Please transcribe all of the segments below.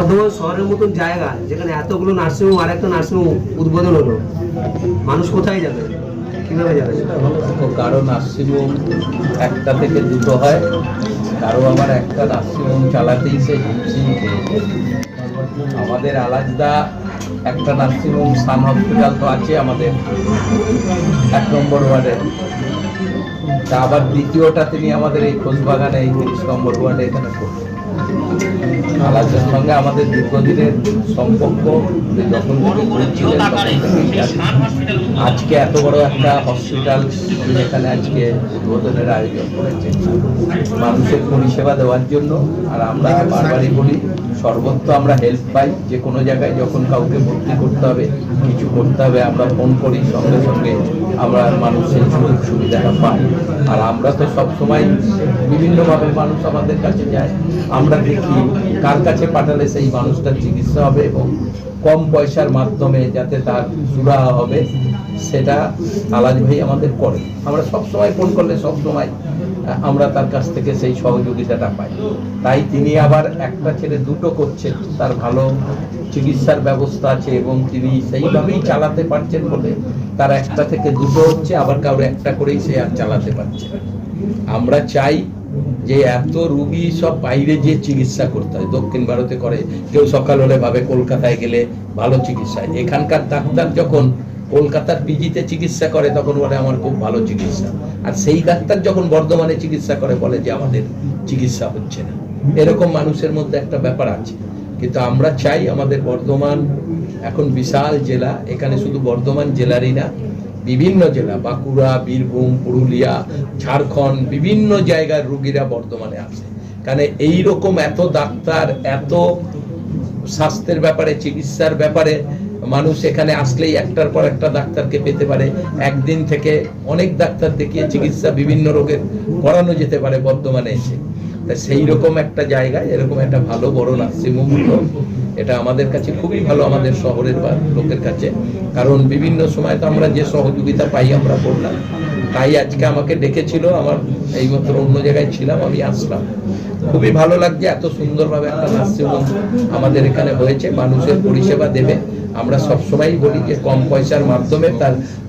বর্ধমান শহরের মতন জায়গা যেখানে এতগুলো নার্সিংহোম আর একটা নার্সিংহোম উদ্বোধন হলো, মানুষ কোথায় যাবে, কিভাবে যাবে? কারো নার্সিংহোম একটা থেকে দুটো হয়, কারো আবার একটা নার্সিংহোম চালাতেই সে হিমশিম খেয়ে। আমাদের আলাদা একটা নার্সিংহোম সান হসপিটাল তো আছে আমাদের 1 নম্বর ওয়ার্ডে, তা আবার দ্বিতীয়টা তিনি আমাদের এই খোঁজবাগানে এই 30 নম্বর ওয়ার্ডে এখানে করছেন। আলাদার সঙ্গে আমাদের দীর্ঘদিনের সম্পর্ক, যখন থেকে ঘুরছিলেন আজকে এত বড় একটা হসপিটাল এখানে আজকে উদ্বোধনের আয়োজন করেছে মানুষের পরিষেবা দেওয়ার জন্য। আর আমরা বারবারই বলি, সর্বত্র আমরা হেল্প পাই, যে কোনো জায়গায় যখন কাউকে ভর্তি করতে হবে, কিছু করতে হবে, আমরা ফোন করি, সঙ্গে সঙ্গে আমরা মানুষের সুযোগ সুবিধাটা পাই। আর আমরা তো সবসময় বিভিন্নভাবে মানুষ আমাদের কাছে যায়, আমরা দেখি কার কাছে পাঠালে সেই মানুষটার চিকিৎসা হবে এবং কম পয়সার মাধ্যমে যাতে তার সুরাহা হবে, সেটা আলাজ ভাই আমাদের করে। আমরা সবসময় ফোন করলে সবসময় আমরা তার কাছ থেকে সেই সহযোগিতাটা পাই। তাই তিনি আবার একটা ছেড়ে দুটো করছেন, তার ভালো চিকিৎসার ব্যবস্থা আছে এবং তিনি সেইভাবেই চালাতে পারছেন বলে তার একটা থেকে দুটো হচ্ছে, আবার কারো একটা করেই সে আর চালাতে পারছে। আমরা চাই যে এত রুগী সব বাইরে যে চিকিৎসা করতে হয়, দক্ষিণ ভারতে করে, কেউ সকাল হলে ভাবে কলকাতায় গেলে ভালো চিকিৎসা হয়। এখানকার ডাক্তার যখন কলকাতার পিজিতে চিকিৎসা করে তখন বলে আমার খুব ভালো চিকিৎসা, আর সেই ডাক্তার যখন বর্ধমানে চিকিৎসা করে বলে যে আমাদের চিকিৎসা হচ্ছে না। এরকম মানুষের মধ্যে একটা ব্যাপার আছে। কিন্তু আমরা চাই আমাদের বর্ধমান এখন বিশাল জেলা, এখানে শুধু বর্ধমান জেলারই না, বিভিন্ন জেলা, বাঁকুড়া, বীরভূম, পুরুলিয়া, ঝাড়খণ্ড, বিভিন্ন জায়গার রোগীরা বর্ধমানে আসে। কারণ এইরকম এত ডাক্তার, এত স্বাস্থ্যের ব্যাপারে, চিকিৎসার ব্যাপারে মানুষ এখানে আসলেই একটার পর একটা ডাক্তারকে পেতে পারে। একদিন থেকে অনেক ডাক্তার দেখিয়ে চিকিৎসা বিভিন্ন রোগের করানো যেতে পারে বর্ধমানে এসে। সেই রকম একটা জায়গায় এরকম একটা ভালো বড় নার্সিংহোম হলো, এটা আমাদের কাছে খুবই ভালো, আমাদের শহরের বা লোকের কাছে। কারণ বিভিন্ন সময় তো আমরা যে সহযোগিতা পাই আমরা করলাম। তাই আজকে আমাকে ডেকেছিল, আমার এইমাত্র অন্য জায়গায় ছিলাম, আমি আসলাম। খুবই ভালো লাগছে, এত সুন্দরভাবে একটা নার্সিংহোম আমাদের এখানে হয়েছে, মানুষের পরিষেবা দেবে। আমরা সবসময়ই বলি যে কম পয়সার মাধ্যমে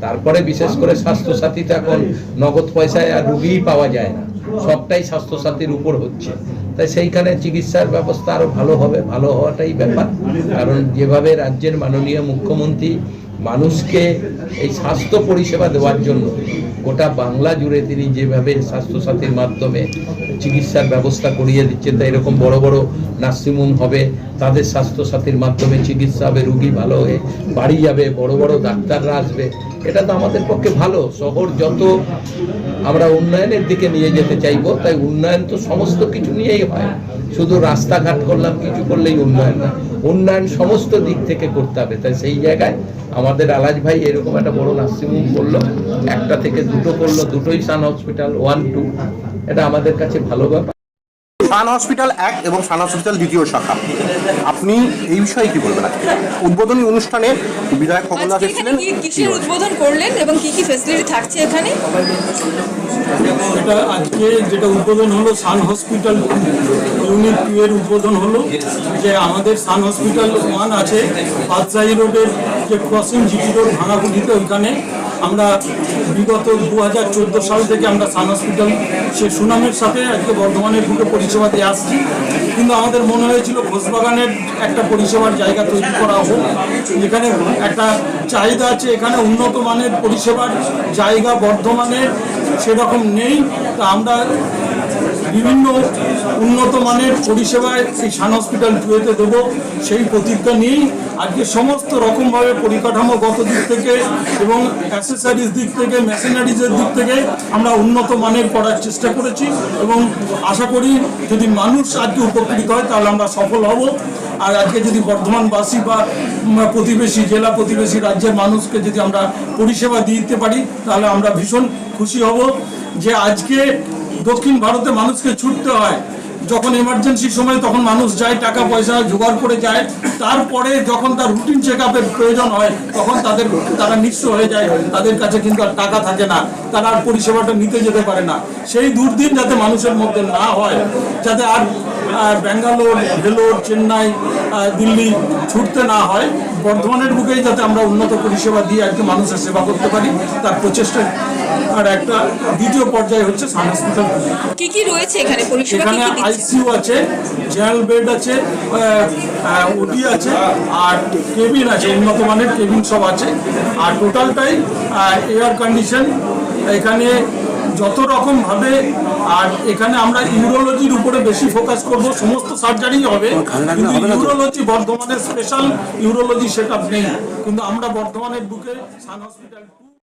তারপরে বিশেষ করে স্বাস্থ্যসাথীতে এখন নগদ পয়সায় আর রুগীই পাওয়া যায় না, সবটাই স্বাস্থ্যসাথীর উপর হচ্ছে। তাই সেইখানে চিকিৎসার ব্যবস্থা আরো ভালো হবে, ভালো হওয়াটাই ব্যাপার। কারণ যেভাবে রাজ্যের মাননীয় মুখ্যমন্ত্রী মানুষকে এই স্বাস্থ্য পরিষেবা দেওয়ার জন্য গোটা বাংলা জুড়ে তিনি যেভাবে স্বাস্থ্যসাথীর মাধ্যমে চিকিৎসার ব্যবস্থা করিয়ে দিচ্ছেন, তাই এরকম বড় বড় নার্সিংহোম হবে, তাদের স্বাস্থ্যসাথীর মাধ্যমে চিকিৎসা হবে, রুগী ভালো হয়ে বাড়ি যাবে, বড় বড় ডাক্তাররা আসবে। এটা তো আমাদের পক্ষে ভালো। শহর যত আমরা উন্নয়নের দিকে নিয়ে যেতে চাইবো, তাই উন্নয়ন তো সমস্ত কিছু নিয়েই হয়, শুধু রাস্তাঘাট করলাম কিছু করলেই উন্নয়ন না, উন্নয়ন সমস্ত দিক থেকে করতে হবে। তাই সেই জায়গায় আমাদের আলাজ ভাই এরকম একটা বড় নার্সিংহোম করলো, একটা থেকে দুটো করলো, দুটোই সান হসপিটাল 1, 2, এটা আমাদের কাছে ভালো ব্যাপার। সান হসপিটাল 1 এবং সান হসপিটাল 2 শাখা, আপনি এই বিষয়ে কি বলবেন? উদ্বোধনী অনুষ্ঠানে বিধায়ক খোকন দাস এসেছিলেন, কিসের উদ্বোধন করলেন এবং কি কি ফ্যাসিলিটি থাকছে এখানে? এটা আজকে যেটা উদ্বোধন হলো সান হসপিটাল ইউনিট 2 এর উদ্বোধন হলো। যে আমাদের সান হসপিটাল 1 আছে বাদশাহী রোডের যে ক্রসিং জিটি রোড ভাঙাকুটিতে, ওইখানে আমরা বিগত 2014 সাল থেকে আমরা সান হসপিটাল সে সুনামের সাথে আজকে বর্ধমানের দুটো পরিষেবা দিয়ে আসছি। কিন্তু আমাদের মনে হয়েছিল খোঁজবাগানের একটা পরিষেবার জায়গা তৈরি করা হোক, যেখানে একটা চাহিদা আছে, এখানে উন্নত মানের পরিষেবার জায়গা বর্ধমানে সেরকম নেই। তা আমরা বিভিন্ন উন্নত মানের পরিষেবায় এই সান হসপিটাল 2-তে দেবো, সেই প্রতিজ্ঞা নিয়েই আজকে সমস্ত রকমভাবে পরিকাঠামোগত দিক থেকে এবং অ্যাসেসরিজ দিক থেকে, মেশিনারিজের দিক থেকে আমরা উন্নত মানের করার চেষ্টা করেছি এবং আশা করি যদি মানুষ আজকে উপকৃত হয় তাহলে আমরা সফল হব। আর আজকে যদি বর্ধমানবাসী বা প্রতিবেশী জেলা, প্রতিবেশী রাজ্যের মানুষকে যদি আমরা পরিষেবা দিতে পারি তাহলে আমরা ভীষণ খুশি হব। যে আজকে দক্ষিণ ভারতে মানুষকে ছুটতে হয়, যখন এমার্জেন্সি সময় তখন মানুষ যায়, টাকা পয়সা জোগাড় করে যায়, তারপরে যখন তার রুটিন চেক আপের প্রয়োজন হয় তখন তারা নিঃস্ব হয়ে যায়, তাদের কাছে কিন্তু আর টাকা থাকে না, তারা আর পরিষেবাটা নিতে যেতে পারে না। সেই দুর্দিন যাতে মানুষের মধ্যে না হয়, যাতে আর ব্যাঙ্গালোর, ভেলোর, চেন্নাই, দিল্লি ছুটতে না হয়, বর্ধমানের বুকেই যাতে আমরা উন্নত পরিষেবা দিয়ে আর কি মানুষের সেবা করতে পারি, তার প্রচেষ্টা। আর একটা দ্বিতীয় পর্যায়ে হচ্ছে সান হসপিটাল। কি কি রয়েছে এখানে পরিষেবা, কি এখানে কি দিচ্ছে? আইসিইউ আছে, জেনারেল বেড আছে, ওটি আছে, আর কেবিন আছে, উন্নত মানের কেবিন সব আছে। আর টোটালটাই এয়ার কন্ডিশন। এখানে যত রকম ভাবে, আর এখানে আমরা ইউরোলজির উপরে বেশি ফোকাস করব। সমস্ত সার্জারি হবে, কিন্তু ইউরোলজি বর্ধমানের স্পেশাল ইউরোলজি সেট আপ নেই, কিন্তু আমরা বর্ধমানের বুকে সান হসপিটাল